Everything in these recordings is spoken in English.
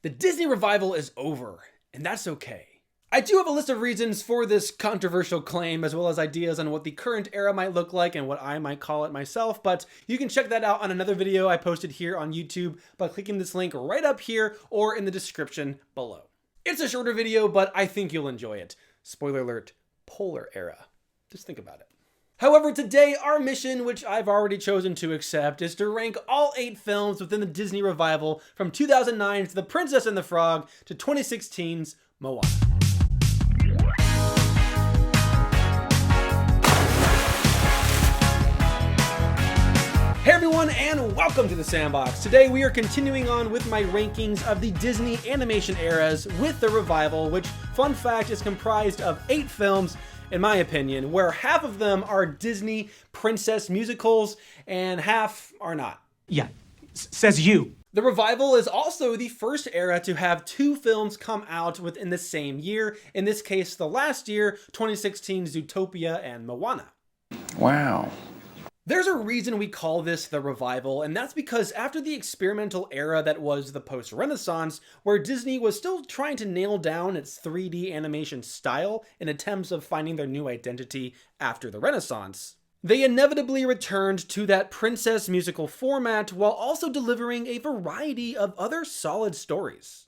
The Disney revival is over, and that's okay. I do have a list of reasons for this controversial claim, as well as ideas on what the current era might look like and what I might call it myself, but you can check that out on another video I posted here on YouTube by clicking this link right up here or in the description below. It's a shorter video, but I think you'll enjoy it. Spoiler alert, polar era. Just think about it. However, today our mission, which I've already chosen to accept, is to rank all 8 films within the Disney revival from 2009's The Princess and the Frog to 2016's Moana. Hey everyone, and welcome to the Sandbox. Today we are continuing on with my rankings of the Disney animation eras with the revival, which, fun fact, is comprised of 8 films, in my opinion, where half of them are Disney princess musicals and half are not. Yeah, says you. The revival is also the first era to have 2 films come out within the same year, in this case the last year, 2016 Zootopia and Moana. Wow. There's a reason we call this the revival, and that's because after the experimental era that was the post-Renaissance, where Disney was still trying to nail down its 3D animation style in attempts of finding their new identity after the Renaissance, they inevitably returned to that princess musical format while also delivering a variety of other solid stories.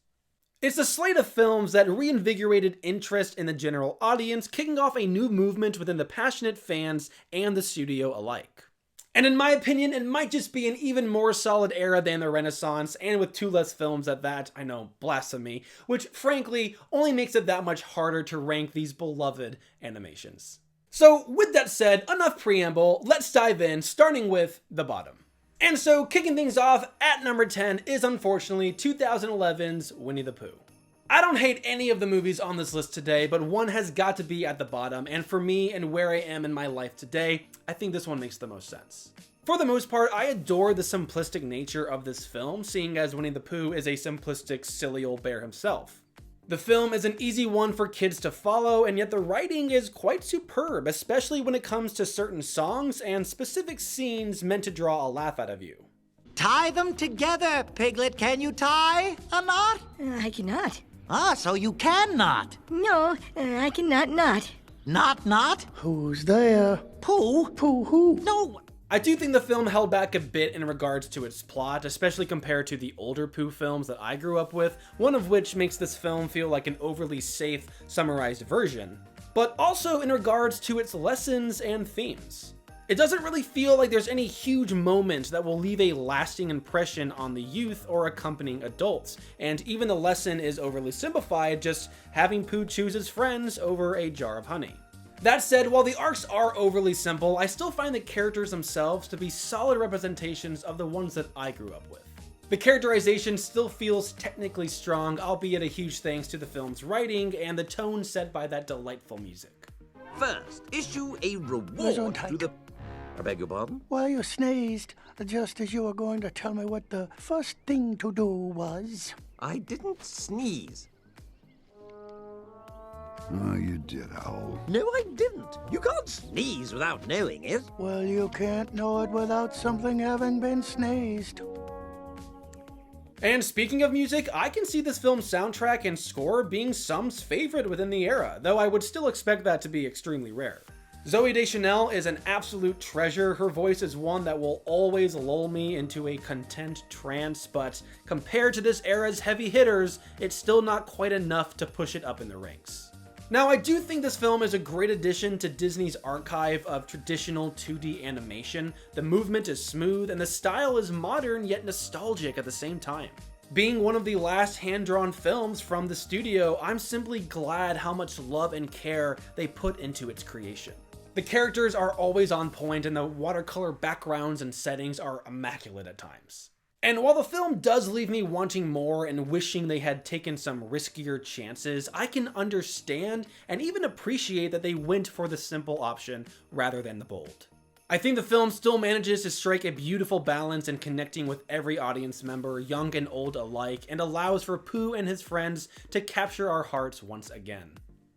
It's a slate of films that reinvigorated interest in the general audience, kicking off a new movement within the passionate fans and the studio alike. And in my opinion, it might just be an even more solid era than the Renaissance, and with 2 less films at that. I know, blasphemy, which frankly only makes it that much harder to rank these beloved animations. So with that said, enough preamble, let's dive in, starting with the bottom. And so, kicking things off at number 10 is unfortunately 2011's Winnie the Pooh. I don't hate any of the movies on this list today, but one has got to be at the bottom, and for me and where I am in my life today, I think this one makes the most sense. For the most part, I adore the simplistic nature of this film, seeing as Winnie the Pooh is a simplistic, silly old bear himself. The film is an easy one for kids to follow, and yet the writing is quite superb, especially when it comes to certain songs and specific scenes meant to draw a laugh out of you. Tie them together, Piglet. Can you tie a knot? I cannot. Ah, so you cannot. No, I cannot not. Not? Who's there? Pooh? Pooh who? No. I do think the film held back a bit in regards to its plot, especially compared to the older Pooh films that I grew up with, one of which makes this film feel like an overly safe, summarized version, but also in regards to its lessons and themes. It doesn't really feel like there's any huge moment that will leave a lasting impression on the youth or accompanying adults, and even the lesson is overly simplified, just having Pooh choose his friends over a jar of honey. That said, while the arcs are overly simple, I still find the characters themselves to be solid representations of the ones that I grew up with. The characterization still feels technically strong, albeit a huge thanks to the film's writing and the tone set by that delightful music. First, issue a reward to the... I beg your pardon? Well, you sneezed just as you were going to tell me what the first thing to do was. I didn't sneeze. Oh, you did, Owl. No, I didn't. You can't sneeze without knowing it. Well, you can't know it without something having been sneezed. And speaking of music, I can see this film's soundtrack and score being some's favorite within the era, though I would still expect that to be extremely rare. Zooey Deschanel is an absolute treasure. Her voice is one that will always lull me into a content trance, but compared to this era's heavy hitters, it's still not quite enough to push it up in the ranks. Now, I do think this film is a great addition to Disney's archive of traditional 2D animation. The movement is smooth, and the style is modern yet nostalgic at the same time. Being one of the last hand-drawn films from the studio, I'm simply glad how much love and care they put into its creation. The characters are always on point, and the watercolor backgrounds and settings are immaculate at times. And while the film does leave me wanting more and wishing they had taken some riskier chances, I can understand and even appreciate that they went for the simple option rather than the bold. I think the film still manages to strike a beautiful balance in connecting with every audience member, young and old alike, and allows for Pooh and his friends to capture our hearts once again.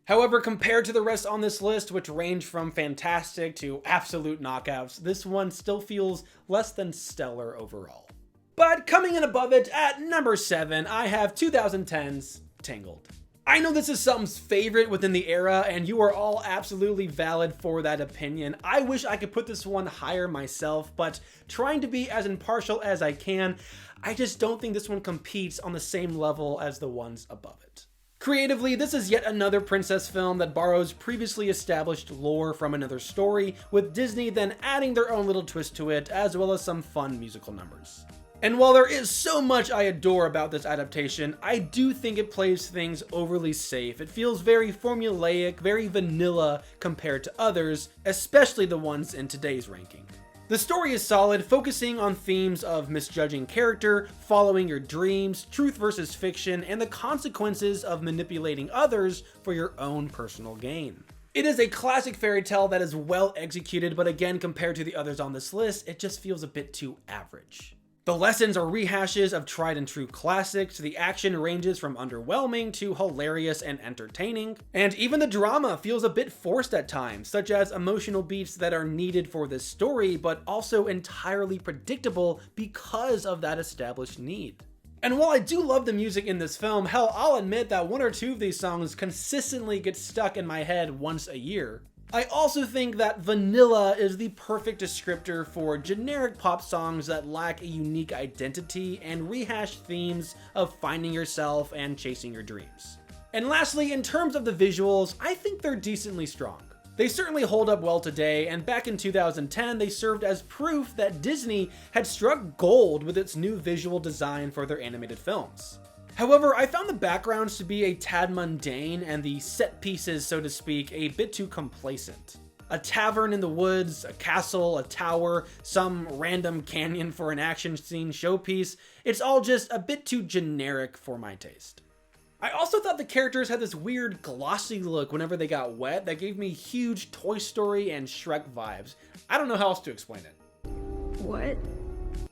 However, compared to the rest on this list, which range from fantastic to absolute knockouts, this one still feels less than stellar overall. But coming in above it at number 7, I have 2010's Tangled. I know this is some's favorite within the era, and you are all absolutely valid for that opinion. I wish I could put this one higher myself, but trying to be as impartial as I can, I just don't think this one competes on the same level as the ones above it. Creatively, this is yet another princess film that borrows previously established lore from another story, with Disney then adding their own little twist to it, as well as some fun musical numbers. And while there is so much I adore about this adaptation, I do think it plays things overly safe. It feels very formulaic, very vanilla compared to others, especially the ones in today's ranking. The story is solid, focusing on themes of misjudging character, following your dreams, truth versus fiction, and the consequences of manipulating others for your own personal gain. It is a classic fairy tale that is well executed, but again, compared to the others on this list, it just feels a bit too average. The lessons are rehashes of tried and true classics, the action ranges from underwhelming to hilarious and entertaining, and even the drama feels a bit forced at times, such as emotional beats that are needed for this story, but also entirely predictable because of that established need. And while I do love the music in this film, hell, I'll admit that one or two of these songs consistently get stuck in my head once a year. I also think that vanilla is the perfect descriptor for generic pop songs that lack a unique identity and rehash themes of finding yourself and chasing your dreams. And lastly, in terms of the visuals, I think they're decently strong. They certainly hold up well today, and back in 2010, they served as proof that Disney had struck gold with its new visual design for their animated films. However, I found the backgrounds to be a tad mundane and the set pieces, so to speak, a bit too complacent. A tavern in the woods, a castle, a tower, some random canyon for an action scene showpiece, it's all just a bit too generic for my taste. I also thought the characters had this weird glossy look whenever they got wet that gave me huge Toy Story and Shrek vibes. I don't know how else to explain it. What?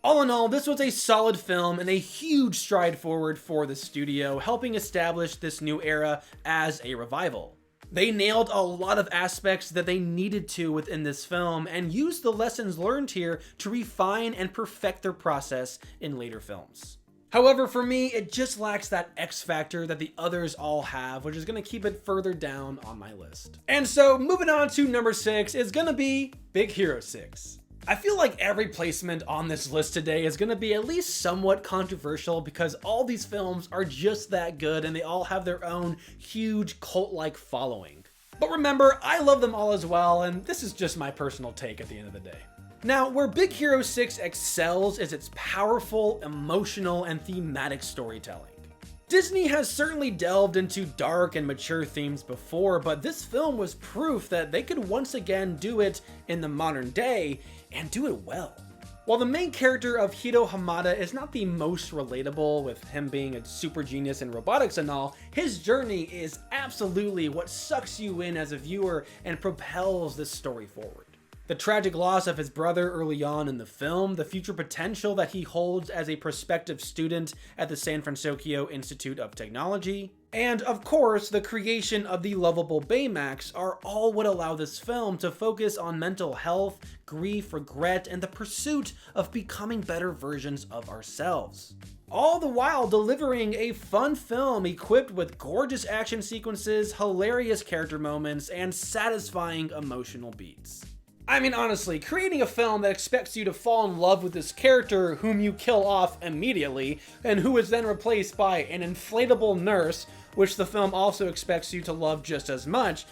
All in all, this was a solid film and a huge stride forward for the studio, helping establish this new era as a revival. They nailed a lot of aspects that they needed to within this film and used the lessons learned here to refine and perfect their process in later films. However, for me, it just lacks that X factor that the others all have, which is going to keep it further down on my list. And so, moving on to number 6 is going to be Big Hero 6. I feel like every placement on this list today is going to be at least somewhat controversial because all these films are just that good and they all have their own huge cult-like following. But remember, I love them all as well, and this is just my personal take at the end of the day. Now, where Big Hero 6 excels is its powerful, emotional, and thematic storytelling. Disney has certainly delved into dark and mature themes before, but this film was proof that they could once again do it in the modern day and do it well. While the main character of Hiro Hamada is not the most relatable, with him being a super genius in robotics and all, his journey is absolutely what sucks you in as a viewer and propels this story forward. The tragic loss of his brother early on in the film, the future potential that he holds as a prospective student at the San Francisco Institute of Technology, and of course, the creation of the lovable Baymax are all what allow this film to focus on mental health, grief, regret, and the pursuit of becoming better versions of ourselves. All the while delivering a fun film equipped with gorgeous action sequences, hilarious character moments, and satisfying emotional beats. I mean, honestly, creating a film that expects you to fall in love with this character whom you kill off immediately, and who is then replaced by an inflatable nurse, which the film also expects you to love just as much,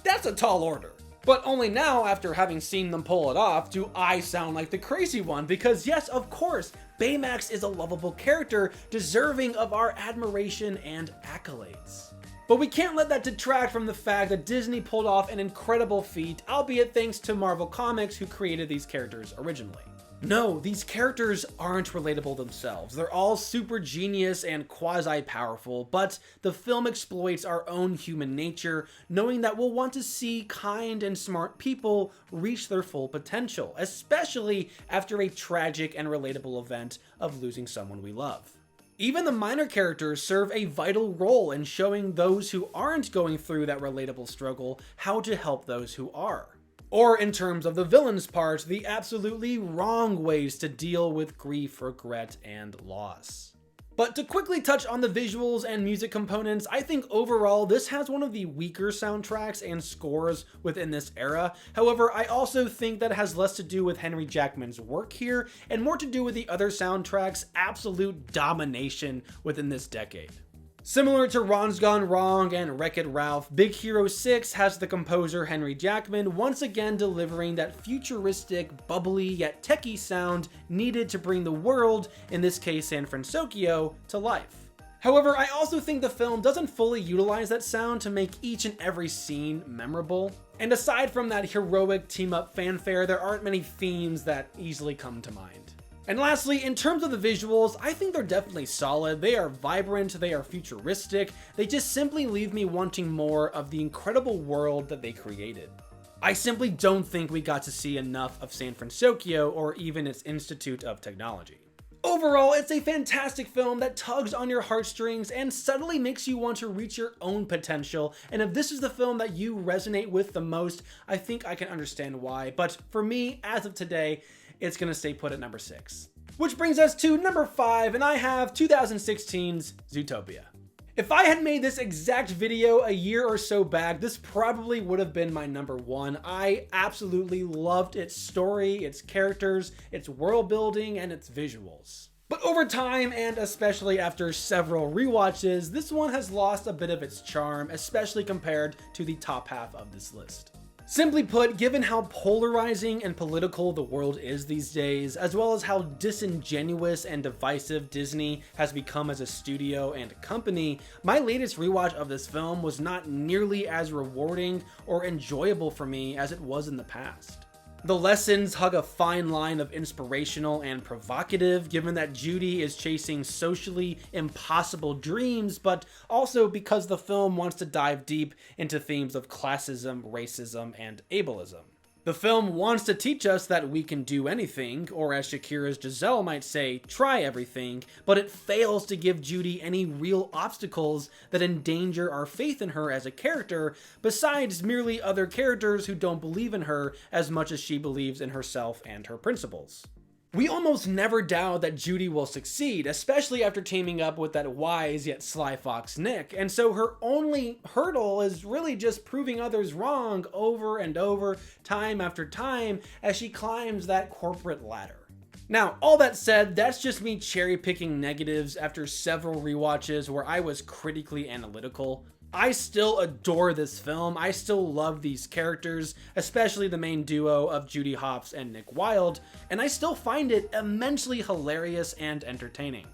that's a tall order. But only now, after having seen them pull it off, do I sound like the crazy one, because yes, of course, Baymax is a lovable character deserving of our admiration and accolades. But we can't let that detract from the fact that Disney pulled off an incredible feat, albeit thanks to Marvel Comics, who created these characters originally. No, these characters aren't relatable themselves. They're all super genius and quasi-powerful, but the film exploits our own human nature, knowing that we'll want to see kind and smart people reach their full potential, especially after a tragic and relatable event of losing someone we love. Even the minor characters serve a vital role in showing those who aren't going through that relatable struggle how to help those who are. Or in terms of the villain's part, the absolutely wrong ways to deal with grief, regret, and loss. But to quickly touch on the visuals and music components, I think overall this has one of the weaker soundtracks and scores within this era. However, I also think that it has less to do with Henry Jackman's work here and more to do with the other soundtracks' absolute domination within this decade. Similar to Ron's Gone Wrong and Wreck-It Ralph, Big Hero 6 has the composer Henry Jackman once again delivering that futuristic, bubbly yet techie sound needed to bring the world, in this case San Francisco, to life. However, I also think the film doesn't fully utilize that sound to make each and every scene memorable. And aside from that heroic team-up fanfare, there aren't many themes that easily come to mind. And lastly, in terms of the visuals, I think they're definitely solid. They are vibrant, they are futuristic, they just simply leave me wanting more of the incredible world that they created. I simply don't think we got to see enough of San Francisco or even its Institute of Technology. Overall, it's a fantastic film that tugs on your heartstrings and subtly makes you want to reach your own potential, and if this is the film that you resonate with the most, I think I can understand why, but for me, as of today, it's gonna stay put at number 6. Which brings us to number 5, and I have 2016's Zootopia. If I had made this exact video a year or so back, this probably would have been my number 1. I absolutely loved its story, its characters, its world building, and its visuals. But over time, and especially after several rewatches, this one has lost a bit of its charm, especially compared to the top half of this list. Simply put, given how polarizing and political the world is these days, as well as how disingenuous and divisive Disney has become as a studio and company, my latest rewatch of this film was not nearly as rewarding or enjoyable for me as it was in the past. The lessons hug a fine line of inspirational and provocative, given that Judy is chasing socially impossible dreams, but also because the film wants to dive deep into themes of classism, racism, and ableism. The film wants to teach us that we can do anything, or as Shakira's Giselle might say, try everything, but it fails to give Judy any real obstacles that endanger our faith in her as a character, besides merely other characters who don't believe in her as much as she believes in herself and her principles. We almost never doubt that Judy will succeed, especially after teaming up with that wise yet sly fox Nick, and so her only hurdle is really just proving others wrong over and over, time after time, as she climbs that corporate ladder. Now, all that said, that's just me cherry-picking negatives after several rewatches where I was critically analytical. I still adore this film, I still love these characters, especially the main duo of Judy Hopps and Nick Wilde, and I still find it immensely hilarious and entertaining.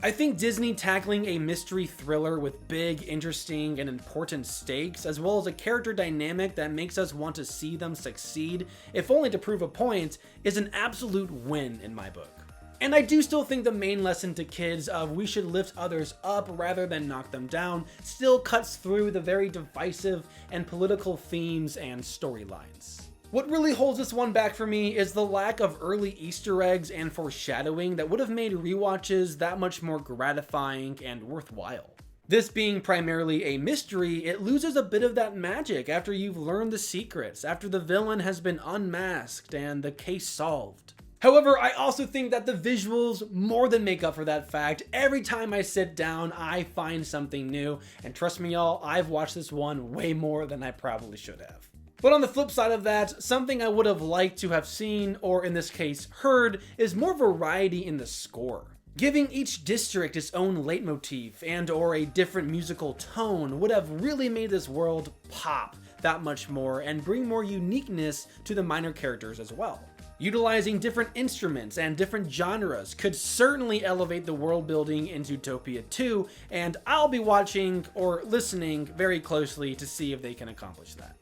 I think Disney tackling a mystery thriller with big, interesting, and important stakes, as well as a character dynamic that makes us want to see them succeed, if only to prove a point, is an absolute win in my book. And I do still think the main lesson to kids of we should lift others up rather than knock them down still cuts through the very divisive and political themes and storylines. What really holds this one back for me is the lack of early Easter eggs and foreshadowing that would have made rewatches that much more gratifying and worthwhile. This being primarily a mystery, it loses a bit of that magic after you've learned the secrets, after the villain has been unmasked and the case solved. However, I also think that the visuals more than make up for that fact. Every time I sit down, I find something new, and trust me y'all, I've watched this one way more than I probably should have. But on the flip side of that, something I would have liked to have seen, or in this case heard, is more variety in the score. Giving each district its own leitmotif and or a different musical tone would have really made this world pop that much more and bring more uniqueness to the minor characters as well. Utilizing different instruments and different genres could certainly elevate the world building in Zootopia 2, and I'll be watching or listening very closely to see if they can accomplish that.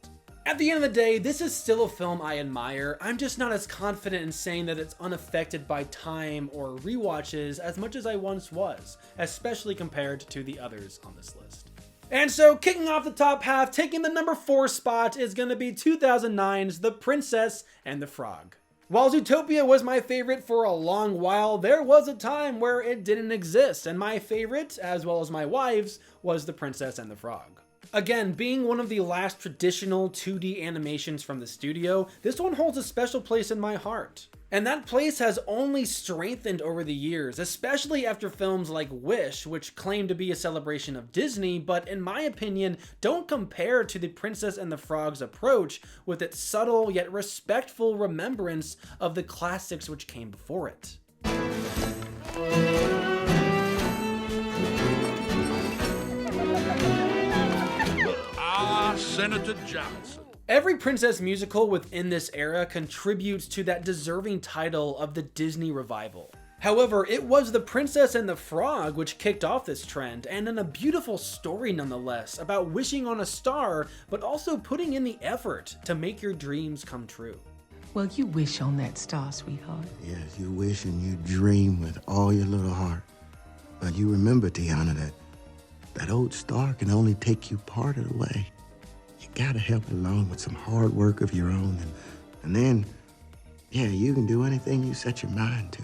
At the end of the day, this is still a film I admire. I'm just not as confident in saying that it's unaffected by time or rewatches as much as I once was, especially compared to the others on this list. And so, kicking off the top half, taking the number 4 spot is going to be 2009's The Princess and the Frog. While Zootopia was my favorite for a long while, there was a time where it didn't exist, and my favorite, as well as my wife's, was The Princess and the Frog. Again, being one of the last traditional 2D animations from the studio, this one holds a special place in my heart. And that place has only strengthened over the years, especially after films like Wish, which claim to be a celebration of Disney, but in my opinion, don't compare to the Princess and the Frog's approach with its subtle yet respectful remembrance of the classics which came before it. Senator Johnson. Every princess musical within this era contributes to that deserving title of the Disney revival. However, it was The Princess and the Frog which kicked off this trend, and in a beautiful story nonetheless, about wishing on a star, but also putting in the effort to make your dreams come true. Well, you wish on that star, sweetheart. Yes, you wish and you dream with all your little heart. But you remember, Tiana, that old star can only take you part of the way. You gotta help it along with some hard work of your own, and then, yeah, you can do anything you set your mind to.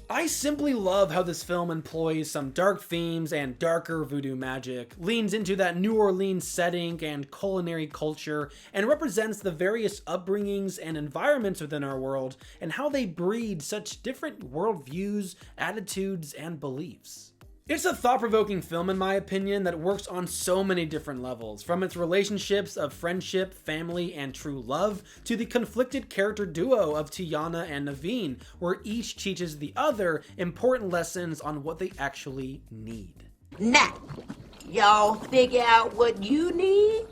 I simply love how this film employs some dark themes and darker voodoo magic, leans into that New Orleans setting and culinary culture, and represents the various upbringings and environments within our world and how they breed such different worldviews, attitudes, and beliefs. It's a thought-provoking film in my opinion that works on so many different levels, from its relationships of friendship, family, and true love, to the conflicted character duo of Tiana and Naveen, where each teaches the other important lessons on what they actually need. Now, y'all figure out what you need?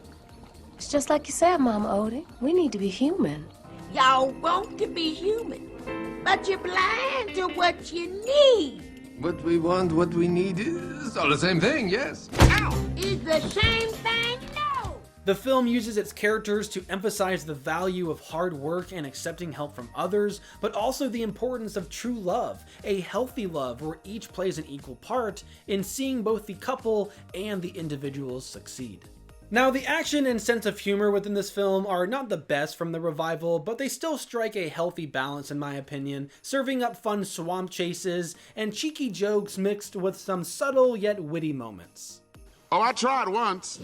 It's just like you said, Mama Odie. We need to be human. Y'all want to be human, but you're blind to what you need. What we want, what we need is all the same thing, yes. Ow! Is the same thing? No! The film uses its characters to emphasize the value of hard work and accepting help from others, but also the importance of true love, a healthy love where each plays an equal part in seeing both the couple and the individuals succeed. Now, the action and sense of humor within this film are not the best from the revival, but they still strike a healthy balance in my opinion, serving up fun swamp chases and cheeky jokes mixed with some subtle yet witty moments. Oh, I tried once.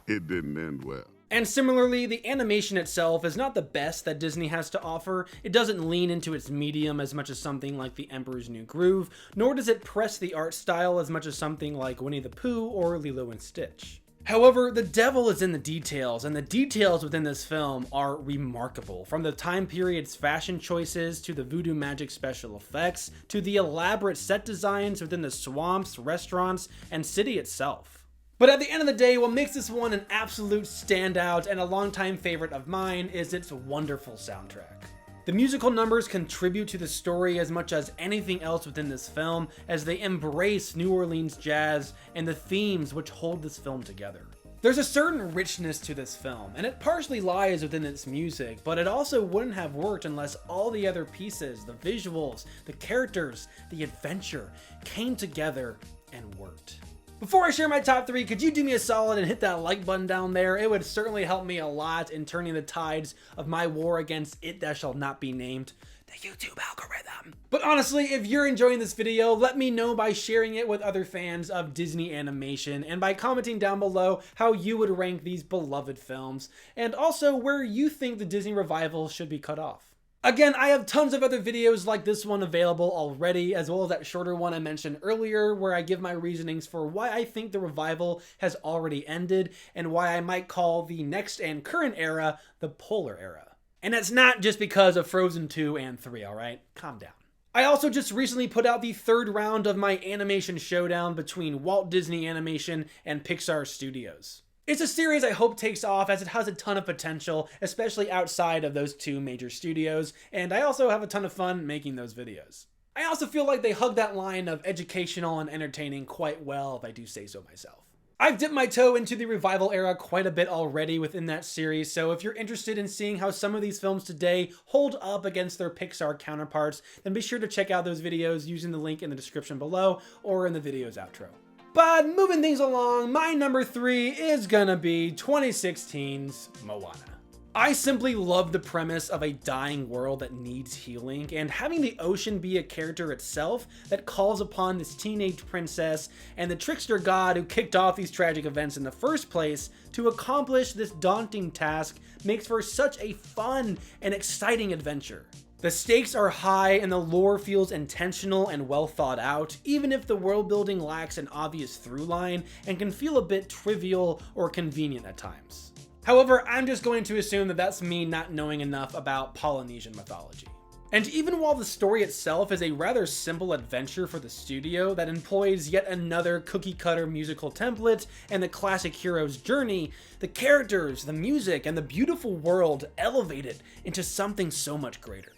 It didn't end well. And similarly, the animation itself is not the best that Disney has to offer. It doesn't lean into its medium as much as something like The Emperor's New Groove, nor does it press the art style as much as something like Winnie the Pooh or Lilo and Stitch. However, the devil is in the details, and the details within this film are remarkable. From the time period's fashion choices, to the voodoo magic special effects, to the elaborate set designs within the swamps, restaurants, and city itself. But at the end of the day, what makes this one an absolute standout and a longtime favorite of mine is its wonderful soundtrack. The musical numbers contribute to the story as much as anything else within this film, as they embrace New Orleans jazz and the themes which hold this film together. There's a certain richness to this film, and it partially lies within its music, but it also wouldn't have worked unless all the other pieces, the visuals, the characters, the adventure, came together and worked. Before I share my top 3, could you do me a solid and hit that like button down there? It would certainly help me a lot in turning the tides of my war against it that shall not be named, the YouTube algorithm. But honestly, if you're enjoying this video, let me know by sharing it with other fans of Disney animation and by commenting down below how you would rank these beloved films, and also where you think the Disney revival should be cut off. Again, I have tons of other videos like this one available already, as well as that shorter one I mentioned earlier, where I give my reasonings for why I think the revival has already ended, and why I might call the next and current era the Polar Era. And that's not just because of Frozen 2 and 3, alright? Calm down. I also just recently put out the 3rd round of my animation showdown between Walt Disney Animation and Pixar Studios. It's a series I hope takes off, as it has a ton of potential, especially outside of those 2 major studios, and I also have a ton of fun making those videos. I also feel like they hug that line of educational and entertaining quite well, if I do say so myself. I've dipped my toe into the revival era quite a bit already within that series, so if you're interested in seeing how some of these films today hold up against their Pixar counterparts, then be sure to check out those videos using the link in the description below or in the video's outro. But moving things along, my number 3 is gonna be 2016's Moana. I simply love the premise of a dying world that needs healing, and having the ocean be a character itself that calls upon this teenage princess and the trickster god who kicked off these tragic events in the first place to accomplish this daunting task makes for such a fun and exciting adventure. The stakes are high and the lore feels intentional and well thought out, even if the world building lacks an obvious through line and can feel a bit trivial or convenient at times. However, I'm just going to assume that that's me not knowing enough about Polynesian mythology. And even while the story itself is a rather simple adventure for the studio that employs yet another cookie-cutter musical template and the classic hero's journey, the characters, the music, and the beautiful world elevate it into something so much greater.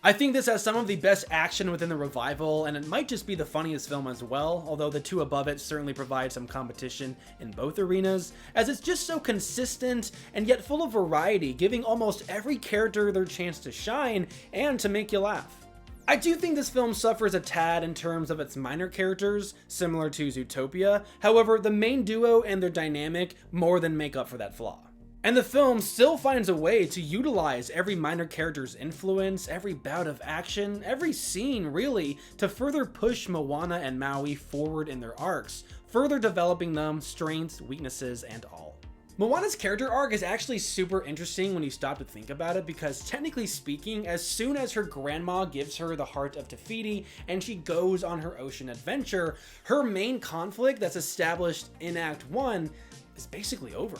I think this has some of the best action within the revival, and it might just be the funniest film as well, although the two above it certainly provide some competition in both arenas, as it's just so consistent and yet full of variety, giving almost every character their chance to shine and to make you laugh. I do think this film suffers a tad in terms of its minor characters, similar to Zootopia. However, the main duo and their dynamic more than make up for that flaw. And the film still finds a way to utilize every minor character's influence, every bout of action, every scene really, to further push Moana and Maui forward in their arcs, further developing them, strengths, weaknesses, and all. Moana's character arc is actually super interesting when you stop to think about it, because technically speaking, as soon as her grandma gives her the heart of Te Fiti and she goes on her ocean adventure, her main conflict that's established in Act 1 is basically over.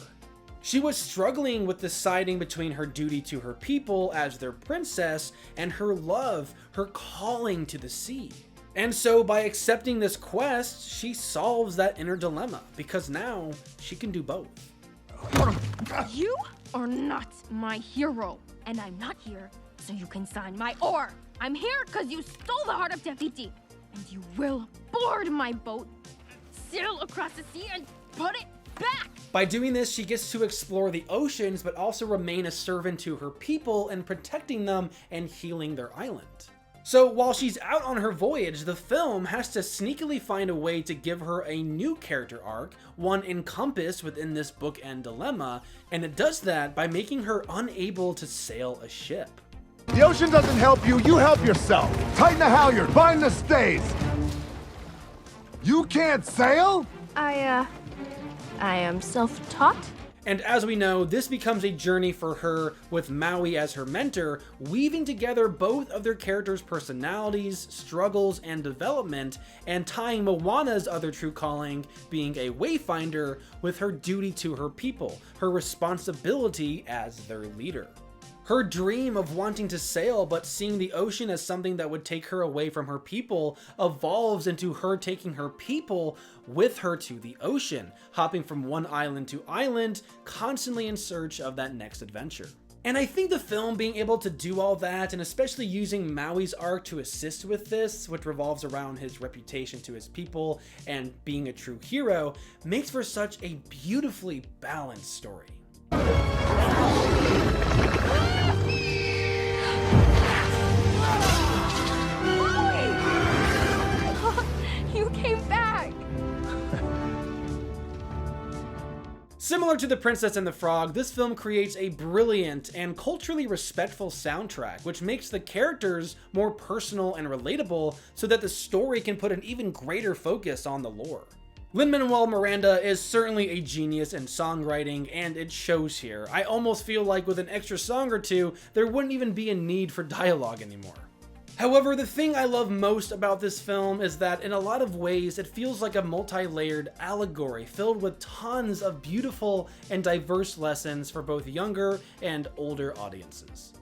She was struggling with deciding between her duty to her people as their princess and her love, her calling to the sea. And so by accepting this quest, she solves that inner dilemma, because now she can do both. You are not my hero, and I'm not here so you can sign my oar. I'm here because you stole the heart of Te Fiti, and you will board my boat, sail across the sea, and put it back. By doing this, she gets to explore the oceans, but also remain a servant to her people and protecting them and healing their island. So while she's out on her voyage, the film has to sneakily find a way to give her a new character arc, one encompassed within this bookend dilemma, and it does that by making her unable to sail a ship. The ocean doesn't help you, you help yourself. Tighten the halyard, bind the stays. You can't sail? I am self-taught. And as we know, this becomes a journey for her with Maui as her mentor, weaving together both of their characters' personalities, struggles, and development, and tying Moana's other true calling, being a wayfinder, with her duty to her people, her responsibility as their leader. Her dream of wanting to sail but seeing the ocean as something that would take her away from her people evolves into her taking her people with her to the ocean, hopping from one island to island, constantly in search of that next adventure. And I think the film being able to do all that, and especially using Maui's arc to assist with this, which revolves around his reputation to his people and being a true hero, makes for such a beautifully balanced story. You came back! Similar to The Princess and the Frog, this film creates a brilliant and culturally respectful soundtrack, which makes the characters more personal and relatable so that the story can put an even greater focus on the lore. Lin-Manuel Miranda is certainly a genius in songwriting, and it shows here. I almost feel like with an extra song or two, there wouldn't even be a need for dialogue anymore. However, the thing I love most about this film is that in a lot of ways, it feels like a multi-layered allegory filled with tons of beautiful and diverse lessons for both younger and older audiences.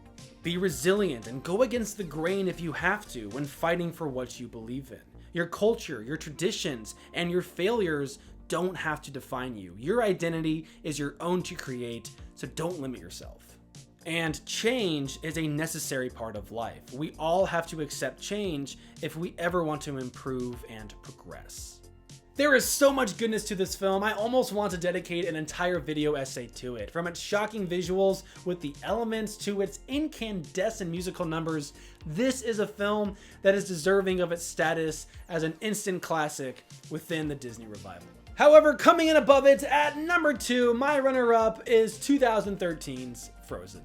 Be resilient and go against the grain if you have to when fighting for what you believe in. Your culture, your traditions, and your failures don't have to define you. Your identity is your own to create, so don't limit yourself. And change is a necessary part of life. We all have to accept change if we ever want to improve and progress. There is so much goodness to this film, I almost want to dedicate an entire video essay to it. From its shocking visuals with the elements to its incandescent musical numbers, this is a film that is deserving of its status as an instant classic within the Disney revival. However, coming in above it at number 2, my runner-up is 2013's Frozen.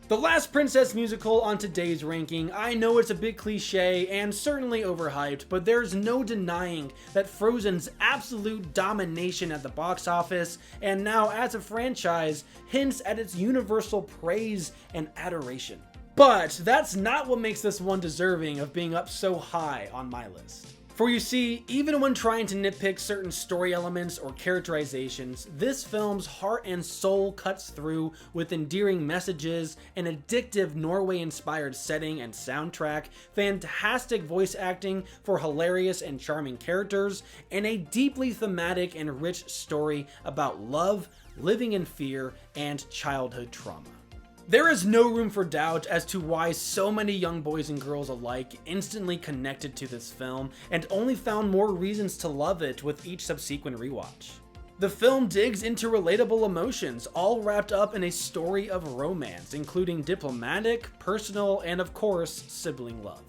The last princess musical on today's ranking. I know it's a bit cliche and certainly overhyped, but there's no denying that Frozen's absolute domination at the box office, and now as a franchise, hints at its universal praise and adoration. But that's not what makes this one deserving of being up so high on my list. For you see, even when trying to nitpick certain story elements or characterizations, this film's heart and soul cuts through with endearing messages, an addictive Norway-inspired setting and soundtrack, fantastic voice acting for hilarious and charming characters, and a deeply thematic and rich story about love, living in fear, and childhood trauma. There is no room for doubt as to why so many young boys and girls alike instantly connected to this film and only found more reasons to love it with each subsequent rewatch. The film digs into relatable emotions, all wrapped up in a story of romance, including diplomatic, personal, and of course, sibling love.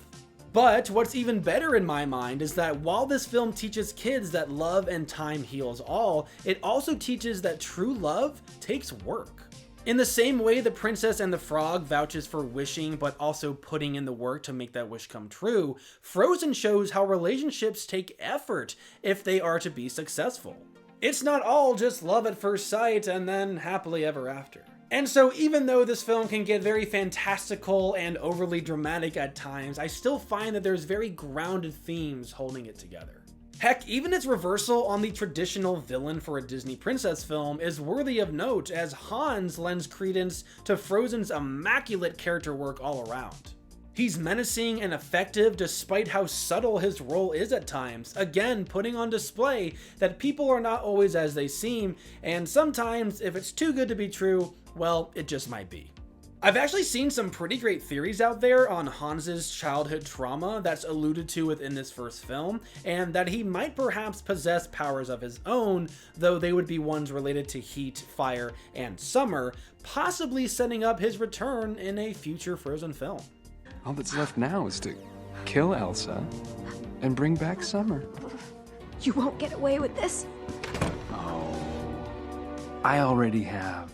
But what's even better in my mind is that while this film teaches kids that love and time heals all, it also teaches that true love takes work. In the same way the Princess and the Frog vouches for wishing but also putting in the work to make that wish come true, Frozen shows how relationships take effort if they are to be successful. It's not all just love at first sight and then happily ever after. And so even though this film can get very fantastical and overly dramatic at times, I still find that there's very grounded themes holding it together. Heck, even its reversal on the traditional villain for a Disney princess film is worthy of note, as Hans lends credence to Frozen's immaculate character work all around. He's menacing and effective despite how subtle his role is at times, again putting on display that people are not always as they seem, and sometimes if it's too good to be true, well, it just might be. I've actually seen some pretty great theories out there on Hans's childhood trauma that's alluded to within this first film, and that he might perhaps possess powers of his own, though they would be ones related to heat, fire, and summer, possibly setting up his return in a future Frozen film. All that's left now is to kill Elsa and bring back summer. You won't get away with this. Oh, I already have.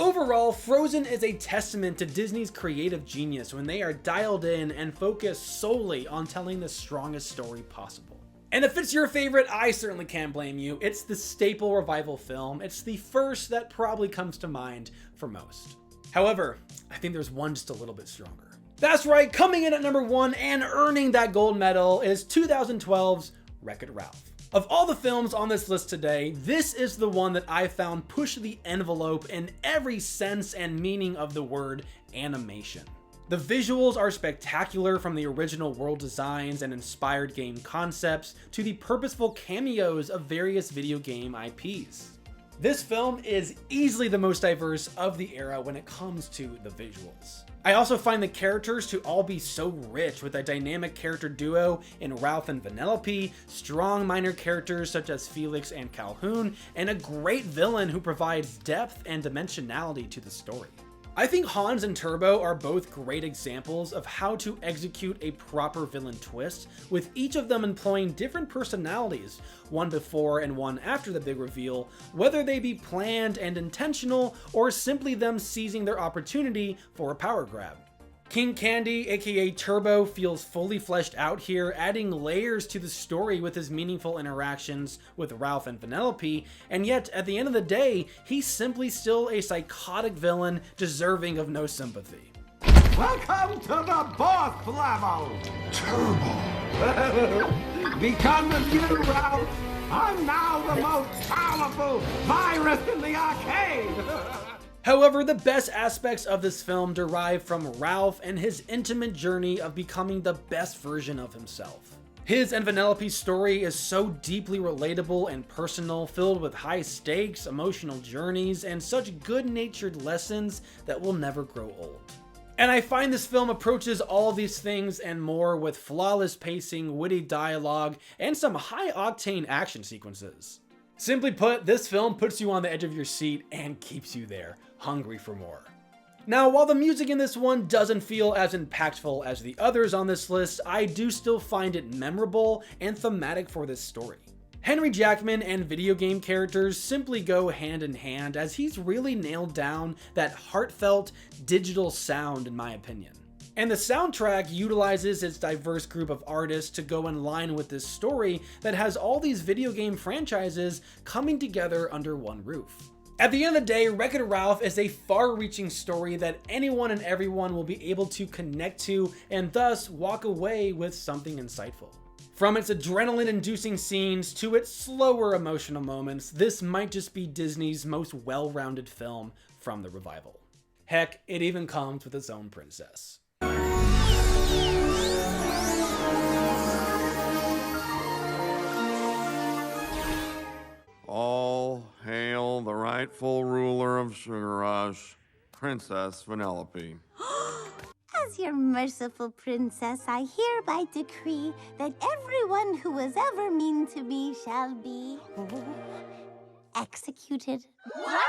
Overall, Frozen is a testament to Disney's creative genius when they are dialed in and focused solely on telling the strongest story possible. And if it's your favorite, I certainly can't blame you. It's the staple revival film. It's the first that probably comes to mind for most. However, I think there's one just a little bit stronger. That's right, coming in at number 1 and earning that gold medal is 2012's Wreck-It Ralph. Of all the films on this list today, this is the one that I found pushed the envelope in every sense and meaning of the word animation. The visuals are spectacular, from the original world designs and inspired game concepts to the purposeful cameos of various video game IPs. This film is easily the most diverse of the era when it comes to the visuals. I also find the characters to all be so rich, with a dynamic character duo in Ralph and Vanellope, strong minor characters such as Felix and Calhoun, and a great villain who provides depth and dimensionality to the story. I think Hans and Turbo are both great examples of how to execute a proper villain twist, with each of them employing different personalities, one before and one after the big reveal, whether they be planned and intentional or simply them seizing their opportunity for a power grab. King Candy, aka Turbo, feels fully fleshed out here, adding layers to the story with his meaningful interactions with Ralph and Vanellope, and yet at the end of the day, he's simply still a psychotic villain deserving of no sympathy. Welcome to the boss level! Turbo! Become the new Ralph! I'm now the most powerful virus in the arcade! However, the best aspects of this film derive from Ralph and his intimate journey of becoming the best version of himself. His and Vanellope's story is so deeply relatable and personal, filled with high stakes, emotional journeys, and such good-natured lessons that will never grow old. And I find this film approaches all these things and more with flawless pacing, witty dialogue, and some high-octane action sequences. Simply put, this film puts you on the edge of your seat and keeps you there, hungry for more. Now, while the music in this one doesn't feel as impactful as the others on this list, I do still find it memorable and thematic for this story. Henry Jackman and video game characters simply go hand in hand, as he's really nailed down that heartfelt digital sound in my opinion. And the soundtrack utilizes its diverse group of artists to go in line with this story that has all these video game franchises coming together under one roof. At the end of the day, Wreck-It Ralph is a far-reaching story that anyone and everyone will be able to connect to and thus walk away with something insightful. From its adrenaline-inducing scenes to its slower emotional moments, this might just be Disney's most well-rounded film from the revival. Heck, it even comes with its own princess. All hail the rightful ruler of Sugar Rush, Princess Vanellope. As your merciful princess, I hereby decree that everyone who was ever mean to me shall be executed. What?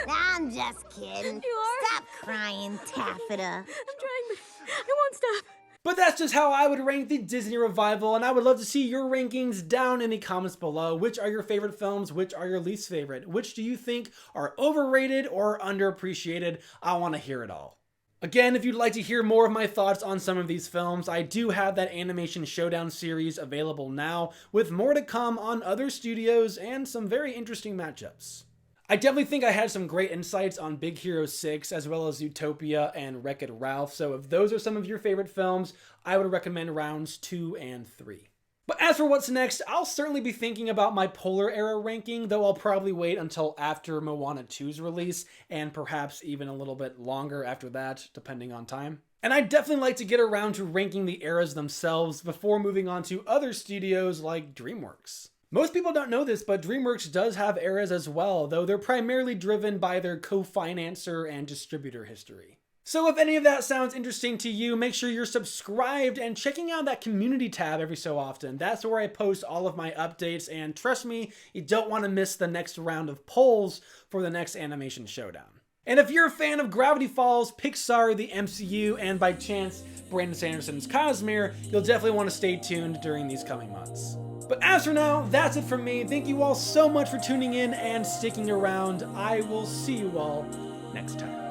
I'm just kidding. Stop crying, Taffeta. I'm trying, but I won't stop. But that's just how I would rank the Disney revival, and I would love to see your rankings down in the comments below. Which are your favorite films? Which are your least favorite? Which do you think are overrated or underappreciated? I want to hear it all. Again, if you'd like to hear more of my thoughts on some of these films, I do have that Animation Showdown series available now, with more to come on other studios and some very interesting matchups. I definitely think I had some great insights on Big Hero 6 as well as Zootopia and Wreck-It Ralph, so if those are some of your favorite films, I would recommend rounds 2 and 3. But as for what's next, I'll certainly be thinking about my Polar Era ranking, though I'll probably wait until after Moana 2's release, and perhaps even a little bit longer after that, depending on time. And I'd definitely like to get around to ranking the eras themselves before moving on to other studios like DreamWorks. Most people don't know this, but DreamWorks does have eras as well, though they're primarily driven by their co-financer and distributor history. So if any of that sounds interesting to you, make sure you're subscribed and checking out that community tab every so often. That's where I post all of my updates, and trust me, you don't want to miss the next round of polls for the next Animation Showdown. And if you're a fan of Gravity Falls, Pixar, the MCU, and by chance, Brandon Sanderson's Cosmere, you'll definitely want to stay tuned during these coming months. But as for now, that's it from me. Thank you all so much for tuning in and sticking around. I will see you all next time.